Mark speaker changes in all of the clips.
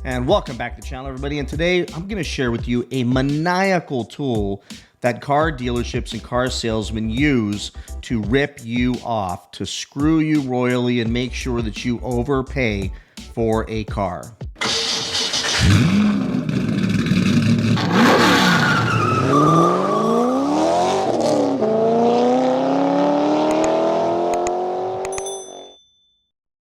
Speaker 1: And welcome back to the channel, everybody. And today I'm going to share with you a maniacal tool that car dealerships and car salesmen use to rip you off, to screw you royally and make sure that you overpay for a car.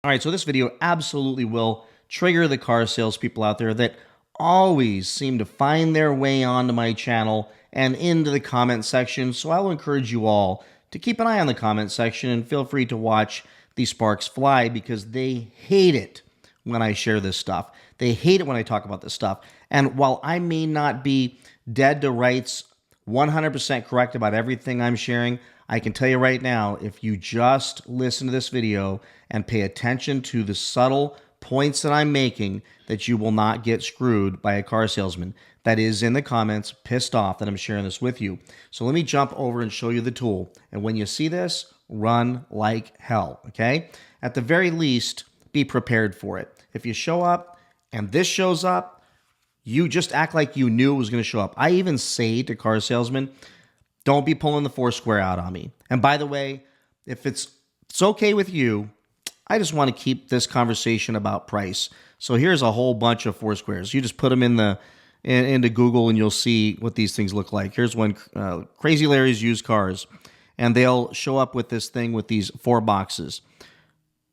Speaker 1: All right, so this video absolutely will trigger the car salespeople out there that always seem to find their way onto my channel and into the comment section. So I will encourage you all to keep an eye on the comment section and feel free to watch these sparks fly, because they hate it when I share this stuff. They hate it when I talk about this stuff. And while I may not be dead to rights 100% correct about everything I'm sharing, I can tell you right now, if you just listen to this video and pay attention to the subtle points that I'm making, that you will not get screwed by a car salesman that is in the comments pissed off that I'm sharing this with you. So let me jump over and show you the tool. And when you see this, run like hell, okay? At the very least, be prepared for it. If you show up and this shows up, you just act like you knew it was going to show up. I even say to car salesmen, don't be pulling the Foursquare out on me. And by the way, if it's okay with you, I just want to keep this conversation about price. So here's a whole bunch of Foursquares. You just put them into Google and you'll see what these things look like. Here's one, Crazy Larry's Used Cars. And they'll show up with this thing with these 4 boxes.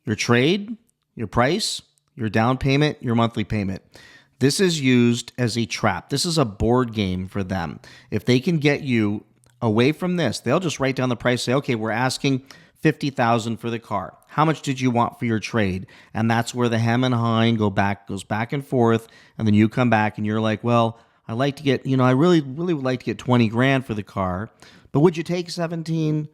Speaker 1: Your trade, your price, your down payment, your monthly payment. This is used as a trap. This is a board game for them. If they can get you away from this, they'll just write down the price, say, okay, we're asking $50,000 for the car. How much did you want for your trade? And that's where the hem and haw goes back and forth. And then you come back and you're like, well, I like to get, I really would like to get 20 grand for the car, but would you take 17?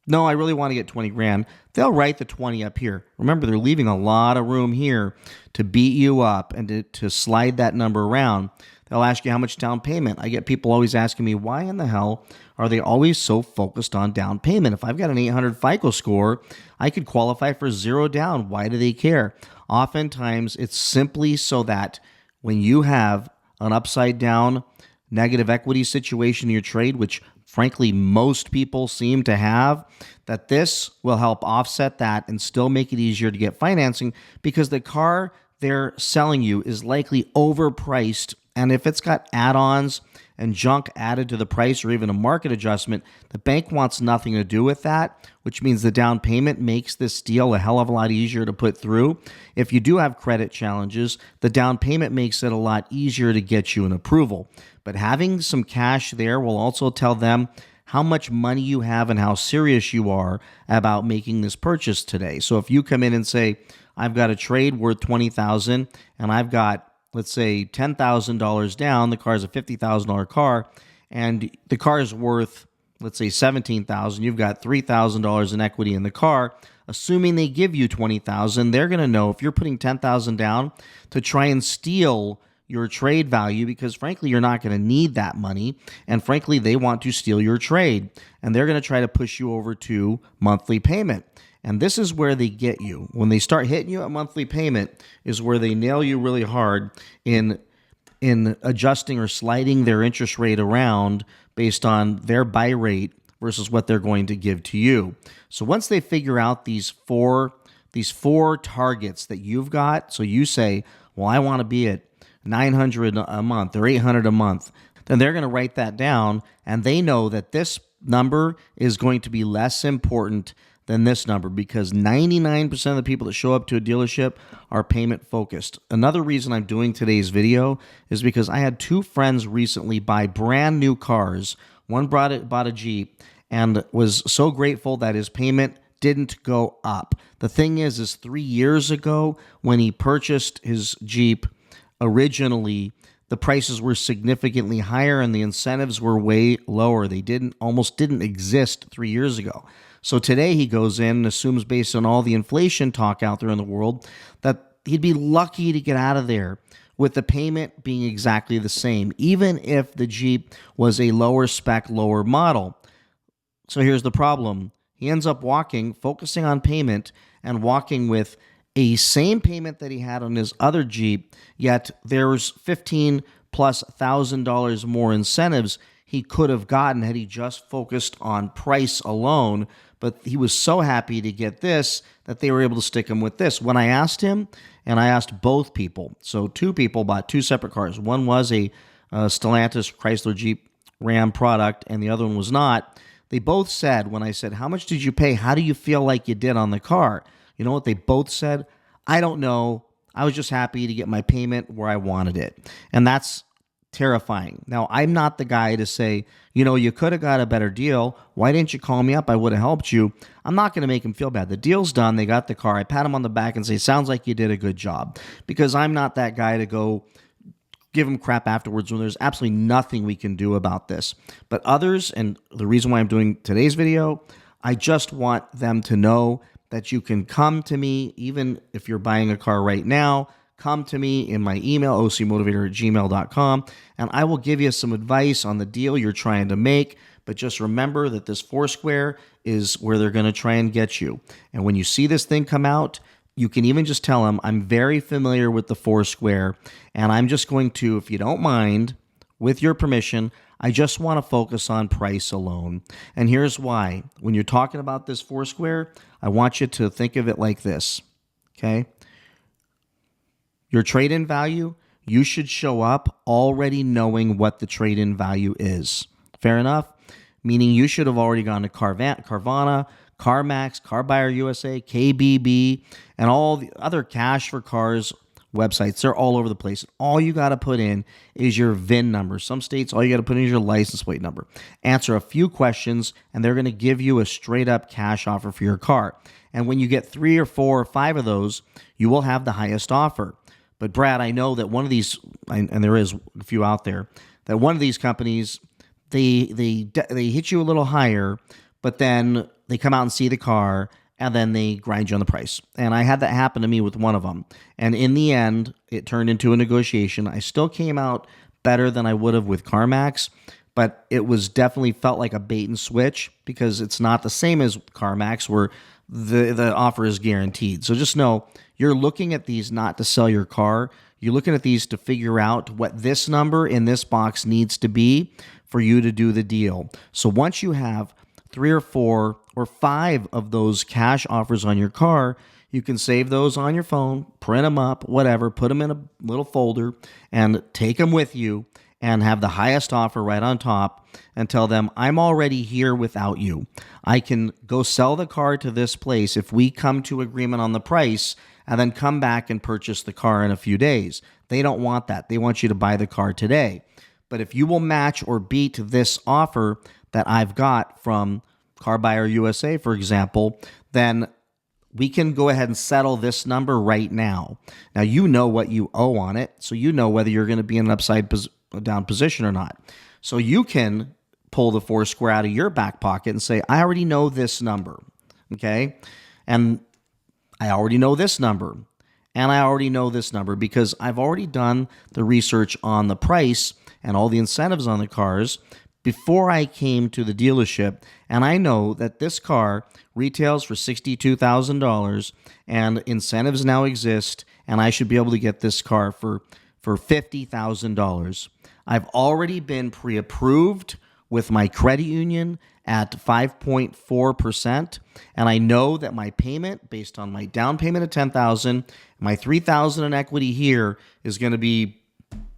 Speaker 1: No, I really want to get 20 grand. They'll write the 20 up here. Remember, they're leaving a lot of room here to beat you up and to slide that number around. They'll ask you how much down payment. I get people always asking me, why in the hell are they always so focused on down payment? If I've got an 800 FICO score, I could qualify for 0 down. Why do they care? Oftentimes, it's simply so that when you have an upside down negative equity situation in your trade, which frankly most people seem to have, that this will help offset that and still make it easier to get financing, because the car they're selling you is likely overpriced. And if it's got add-ons and junk added to the price or even a market adjustment, the bank wants nothing to do with that, which means the down payment makes this deal a hell of a lot easier to put through. If you do have credit challenges, the down payment makes it a lot easier to get you an approval. But having some cash there will also tell them how much money you have and how serious you are about making this purchase today. So if you come in and say, I've got a trade worth $20,000 and I've got, let's say, $10,000 down, the car is a $50,000 car, and the car is worth, let's say, $17,000. You've got $3,000 in equity in the car. Assuming they give you $20,000, they're going to know if you're putting $10,000 down to try and steal your trade value, because frankly, you're not going to need that money. And frankly, they want to steal your trade, and they're going to try to push you over to monthly payment. And this is where they get you. When they start hitting you at monthly payment is where they nail you really hard in adjusting or sliding their interest rate around based on their buy rate versus what they're going to give to you. So once they figure out these four targets that you've got, so you say, well, I want to be at $900 a month or $800 a month, then they're going to write that down, and they know that this number is going to be less important than this number, because 99% of the people that show up to a dealership are payment focused. Another reason I'm doing today's video is because I had 2 friends recently buy brand new cars. One bought a Jeep and was so grateful that his payment didn't go up. The thing is 3 years ago when he purchased his Jeep, originally the prices were significantly higher and the incentives were way lower. They almost didn't exist 3 years ago. So today he goes in and assumes, based on all the inflation talk out there in the world, that he'd be lucky to get out of there with the payment being exactly the same, even if the Jeep was a lower spec, lower model. So here's the problem. He ends up focusing on payment and walking with a same payment that he had on his other Jeep, yet there's 15 plus $1,000 more incentives he could have gotten had he just focused on price alone. But he was so happy to get this that they were able to stick him with this. When I asked him, and I asked both people, so two people bought two separate cars. One was a Stellantis Chrysler Jeep Ram product, and the other one was not. They both said, when I said, how much did you pay? How do you feel like you did on the car? You know what they both said? I don't know. I was just happy to get my payment where I wanted it. And that's terrifying. Now, I'm not the guy to say, you could have got a better deal. Why didn't you call me up? I would have helped you. I'm not going to make him feel bad. The deal's done. They got the car. I pat him on the back and say, sounds like you did a good job. Because I'm not that guy to go give him crap afterwards when there's absolutely nothing we can do about this. But others, and the reason why I'm doing today's video, I just want them to know that you can come to me, even if you're buying a car right now. Come to me in my email, ocmotivator@gmail.com, and I will give you some advice on the deal you're trying to make. But just remember that this Foursquare is where they're going to try and get you. And when you see this thing come out, you can even just tell them, I'm very familiar with the Foursquare, and I'm just going to, if you don't mind, with your permission, I just want to focus on price alone. And here's why. When you're talking about this Foursquare, I want you to think of it like this, okay? Your trade-in value, you should show up already knowing what the trade-in value is. Fair enough? Meaning you should have already gone to Carvana, CarMax, Car Buyer USA, KBB, and all the other cash for cars websites. They're all over the place. All you got to put in is your VIN number. Some states, all you got to put in is your license plate number. Answer a few questions, and they're going to give you a straight-up cash offer for your car. And when you get 3 or 4 or 5 of those, you will have the highest offer. But Brad, I know that one of these, and there is a few out there, that one of these companies, they hit you a little higher, but then they come out and see the car, and then they grind you on the price. And I had that happen to me with one of them. And in the end, it turned into a negotiation. I still came out better than I would have with CarMax, but it was definitely felt like a bait and switch because it's not the same as CarMax where the offer is guaranteed. So just know you're looking at these not to sell your car. You're looking at these to figure out what this number in this box needs to be for you to do the deal. So once you have 3 or 4 or 5 of those cash offers on your car, you can save those on your phone, print them up, whatever, put them in a little folder and take them with you and have the highest offer right on top and tell them, I'm already here without you. I can go sell the car to this place if we come to agreement on the price and then come back and purchase the car in a few days. They don't want that. They want you to buy the car today. But if you will match or beat this offer that I've got from Car Buyer USA, for example, then we can go ahead and settle this number right now. Now, you know what you owe on it, so you know whether you're going to be in an upside down position or not. So you can pull the Foursquare out of your back pocket and say, I already know this number, okay? And I already know this number, and I already know this number because I've already done the research on the price and all the incentives on the cars before I came to the dealership, and I know that this car retails for $62,000 and incentives now exist, and I should be able to get this car for $50,000. I've already been pre-approved with my credit union at 5.4%, and I know that my payment, based on my down payment of $10,000, my $3,000 in equity here is going to be,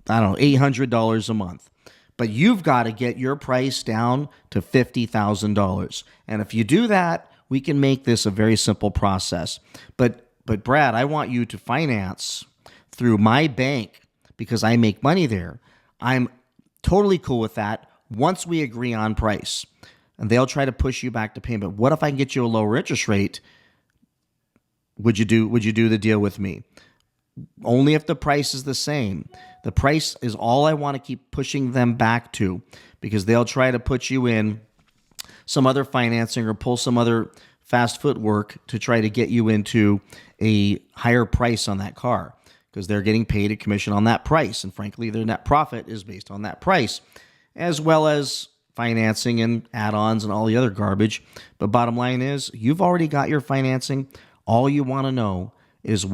Speaker 1: I don't know, $800 a month. But you've got to get your price down to $50,000. And if you do that, we can make this a very simple process. But Brad, I want you to finance through my bank because I make money there. I'm totally cool with that once we agree on price. And they'll try to push you back to payment. What if I can get you a lower interest rate? Would you do the deal with me? Only if the price is the same. The price is all I want to keep pushing them back to because they'll try to put you in some other financing or pull some other fast footwork to try to get you into a higher price on that car because they're getting paid a commission on that price. And frankly, their net profit is based on that price, as well as financing and add-ons and all the other garbage. But bottom line is, you've already got your financing. All you want to know is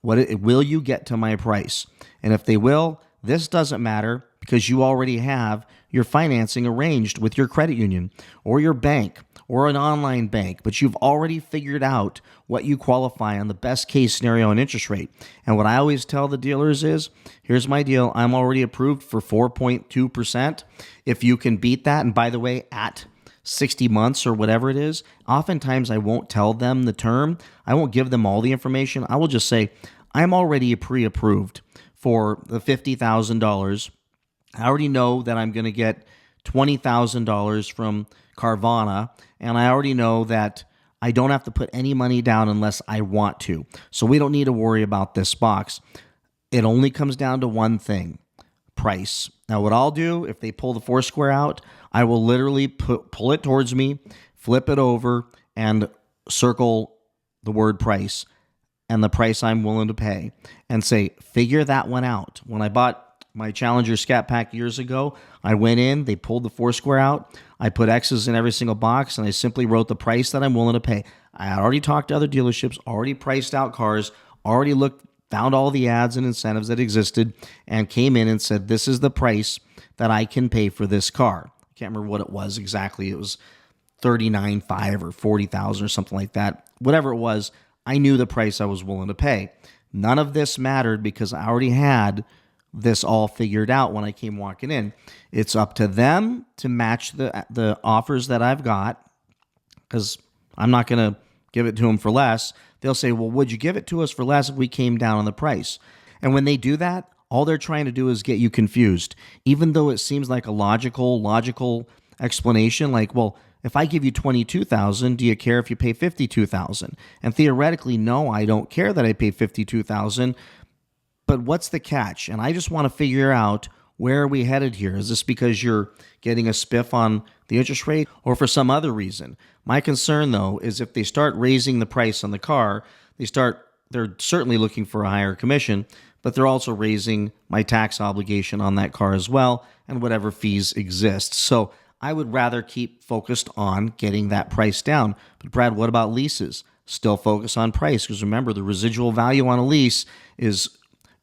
Speaker 1: will you get to my price? And if they will, this doesn't matter because you already have your financing arranged with your credit union or your bank or an online bank, but you've already figured out what you qualify on the best case scenario and interest rate. And what I always tell the dealers is, here's my deal. I'm already approved for 4.2%. If you can beat that, and by the way, at 60 months or whatever it is, oftentimes I won't tell them the term. I won't give them all the information. I will just say, I'm already pre-approved for the $50,000. I already know that I'm going to get $20,000 from Carvana, and I already know that I don't have to put any money down unless I want to. So we don't need to worry about this box. It only comes down to one thing: price. Now, what I'll do, if they pull the Foursquare out, I will literally pull it towards me, flip it over, and circle the word price and the price I'm willing to pay and say, figure that one out. When I bought my Challenger Scat Pack years ago, I went in, they pulled the Foursquare out, I put X's in every single box, and I simply wrote the price that I'm willing to pay. I had already talked to other dealerships, already priced out cars, already found all the ads and incentives that existed, and came in and said, this is the price that I can pay for this car. I can't remember what it was exactly. It was $39,500 or $40,000 or something like that. Whatever it was, I knew the price I was willing to pay. None of this mattered because I already had this all figured out when I came walking in. It's up to them to match the offers that I've got, because I'm not going to give it to them for less. They'll say, well, would you give it to us for less if we came down on the price? And when they do that, all they're trying to do is get you confused. Even though it seems like a logical explanation, like, well, if I give you $22,000, do you care if you pay $52,000? And theoretically, no, I don't care that I pay $52,000. But what's the catch? And I just want to figure out, where are we headed here? Is this because you're getting a spiff on the interest rate or for some other reason? My concern, though, is if they start raising the price on the car, they're certainly looking for a higher commission, but they're also raising my tax obligation on that car as well and whatever fees exist. So I would rather keep focused on getting that price down. But Brad, what about leases? Still focus on price, because remember, the residual value on a lease is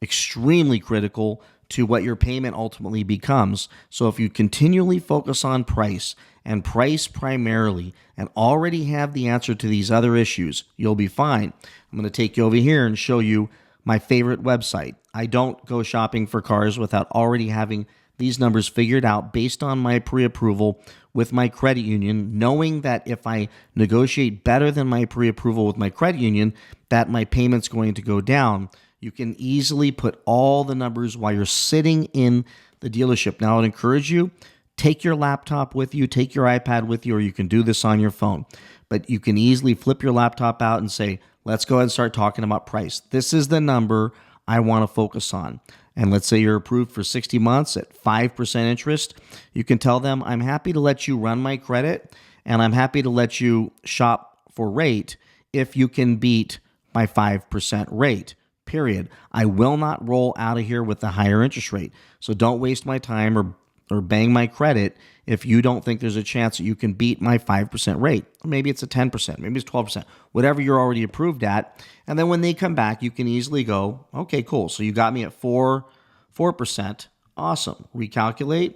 Speaker 1: extremely critical to what your payment ultimately becomes. So if you continually focus on price and price primarily and already have the answer to these other issues, you'll be fine. I'm going to take you over here and show you my favorite website. I don't go shopping for cars without already having these numbers figured out based on my pre-approval with my credit union, knowing that if I negotiate better than my pre-approval with my credit union, that my payment's going to go down. You can easily put all the numbers while you're sitting in the dealership. Now, I'd encourage you, take your laptop with you, take your iPad with you, or you can do this on your phone. But you can easily flip your laptop out and say, let's go ahead and start talking about price. This is the number I want to focus on. And let's say you're approved for 60 months at 5% interest. You can tell them, I'm happy to let you run my credit, and I'm happy to let you shop for rate if you can beat my 5% rate. Period. I will not roll out of here with a higher interest rate. So don't waste my time or bang my credit if you don't think there's a chance that you can beat my 5% rate. Maybe it's a 10%, maybe it's 12%, whatever you're already approved at. And then when they come back, you can easily go, okay, cool. So you got me at 4%. Awesome. Recalculate.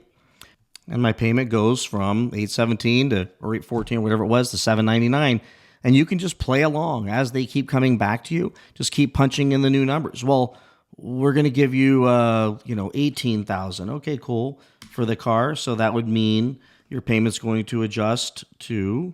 Speaker 1: And my payment goes from $817 or $814, whatever it was, to $799. And you can just play along as they keep coming back to you. Just keep punching in the new numbers. Well, we're going to give you, $18,000. Okay, cool, for the car. So that would mean your payment's going to adjust to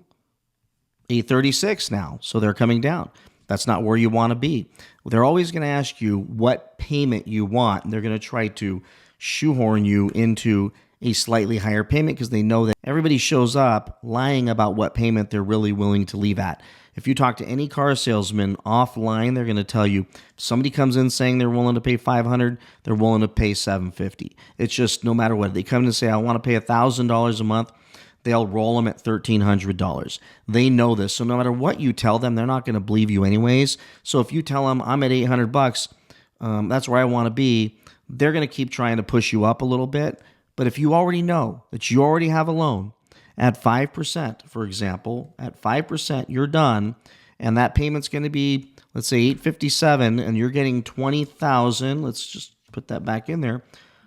Speaker 1: $836 now. So they're coming down. That's not where you want to be. They're always going to ask you what payment you want, and they're going to try to shoehorn you into a slightly higher payment because they know that everybody shows up lying about what payment they're really willing to leave at. If you talk to any car salesman offline, they're going to tell you if somebody comes in saying they're willing to pay $500, they're willing to pay $750. It's just no matter what. They come in and say, I want to pay $1,000 a month, they'll roll them at $1,300. They know this. So no matter what you tell them, they're not going to believe you anyways. So if you tell them I'm at $800, that's where I want to be, they're going to keep trying to push you up a little bit. But if you already know that you already have a loan at 5%, for example, at 5%, you're done, and that payment's going to be, let's say, 857, and you're getting 20,000. Let's just put that back in there.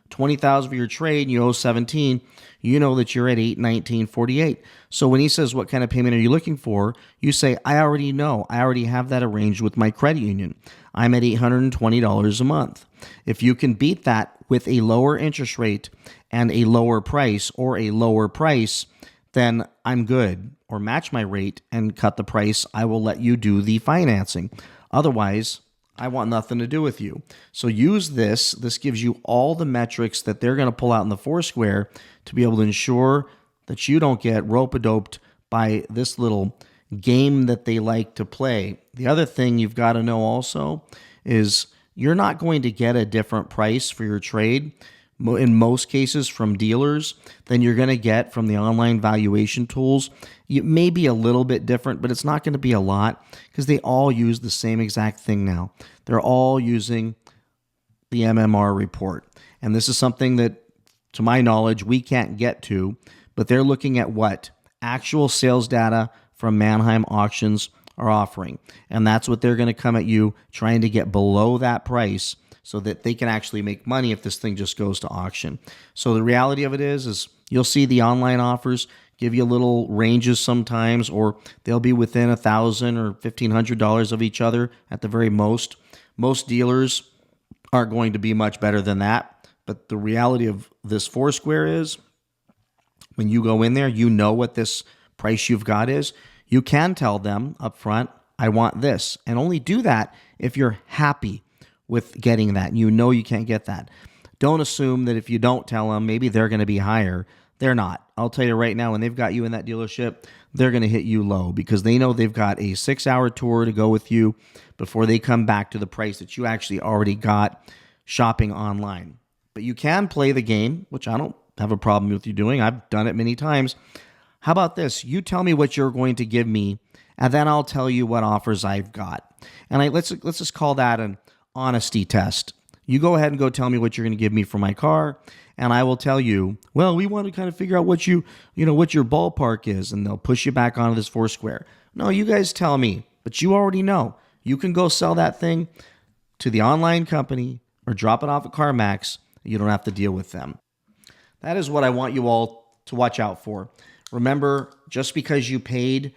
Speaker 1: 20,000 for your trade, and you owe 17, you know that you're at 819.48. So when he says, what kind of payment are you looking for? You say, I already know. I already have that arranged with my credit union. I'm at $820 a month. If you can beat that with a lower interest rate and a lower price, or a lower price, then I'm good. Or match my rate and cut the price, I will let you do the financing. Otherwise, I want nothing to do with you. So use this. This gives you all the metrics that they're going to pull out in the Foursquare to be able to ensure that you don't get rope-a-doped by this little game that they like to play. The other thing you've got to know also is you're not going to get a different price for your trade in most cases from dealers than you're going to get from the online valuation tools. It may be a little bit different, but it's not going to be a lot because they all use the same exact thing now. They're all using the MMR report. And this is something that, to my knowledge, we can't get to, but they're looking at what actual sales data from Manheim Auctions are offering. And that's what they're going to come at you trying to get below that price so that they can actually make money if this thing just goes to auction. So the reality of it is you'll see the online offers give you little ranges sometimes, or they'll be within $1,000 or $1,500 of each other at the very most. Most dealers aren't going to be much better than that. But the reality of this Foursquare is when you go in there, you know what this price you've got is. You can tell them up front, I want this, and only do that if you're happy with getting that. You know you can't get that. Don't assume that if you don't tell them, maybe they're going to be higher. They're not. I'll tell you right now, when they've got you in that dealership, they're going to hit you low because they know they've got a 6-hour tour to go with you before they come back to the price that you actually already got shopping online. But you can play the game, which I don't have a problem with you doing. I've done it many times. How about this? You tell me what you're going to give me, and then I'll tell you what offers I've got. And let's just call that an honesty test. You go ahead and go tell me what you're going to give me for my car, and I will tell you, well, we want to kind of figure out what what your ballpark is, and they'll push you back onto this Foursquare. No, you guys tell me, but you already know. You can go sell that thing to the online company or drop it off at CarMax. You don't have to deal with them. That is what I want you all to watch out for. Remember, just because you paid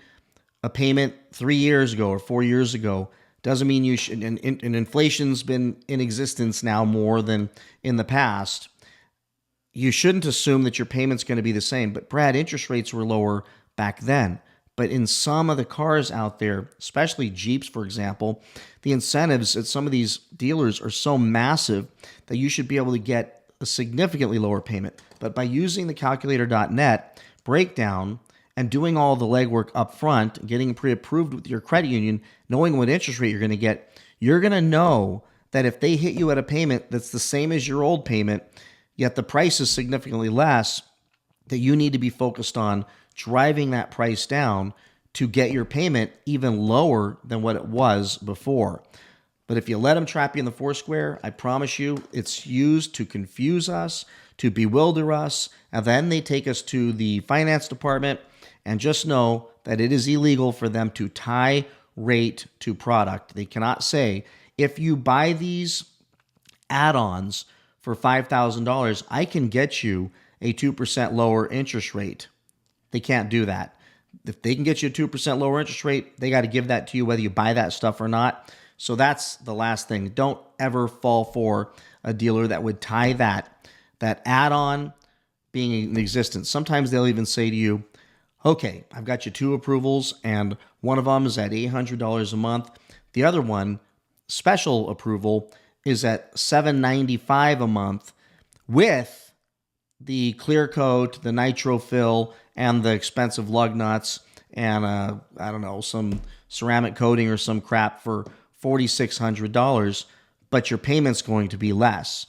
Speaker 1: a payment 3 years ago or 4 years ago doesn't mean you should, and inflation's been in existence now more than in the past. You shouldn't assume that your payment's going to be the same. But Brad, interest rates were lower back then. But in some of the cars out there, especially Jeeps, for example, the incentives at some of these dealers are so massive that you should be able to get a significantly lower payment. But by using the calculator.net breakdown and doing all the legwork up front, getting pre-approved with your credit union, knowing what interest rate you're going to get, you're going to know that if they hit you at a payment that's the same as your old payment, yet the price is significantly less, that you need to be focused on driving that price down to get your payment even lower than what it was before. But if you let them trap you in the Foursquare, I promise you it's used to confuse us, to bewilder us, and then they take us to the finance department. And just know that it is illegal for them to tie rate to product. They cannot say, if you buy these add-ons for $5,000, I can get you a 2% lower interest rate. They can't do that. If they can get you a 2% lower interest rate, they got to give that to you whether you buy that stuff or not. So that's the last thing. Don't ever fall for a dealer that would tie that add-on being in existence. Sometimes they'll even say to you, okay, I've got you 2 approvals, and one of them is at $800 a month. The other one, special approval, is at $795 a month with the clear coat, the nitro fill, and the expensive lug nuts, and I don't know, some ceramic coating or some crap for $4,600, but your payment's going to be less.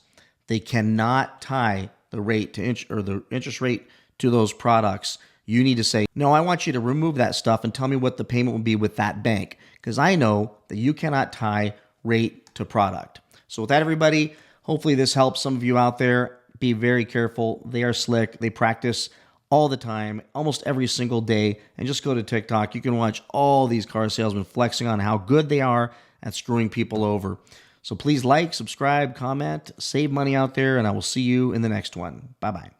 Speaker 1: They cannot tie the rate to the interest rate to those products. You need to say, no, I want you to remove that stuff and tell me what the payment would be with that bank, because I know that you cannot tie rate to product. So with that, everybody, hopefully this helps some of you out there. Be very careful. They are slick. They practice all the time, almost every single day. And just go to TikTok. You can watch all these car salesmen flexing on how good they are at screwing people over. So please like, subscribe, comment, save money out there, and I will see you in the next one. Bye-bye.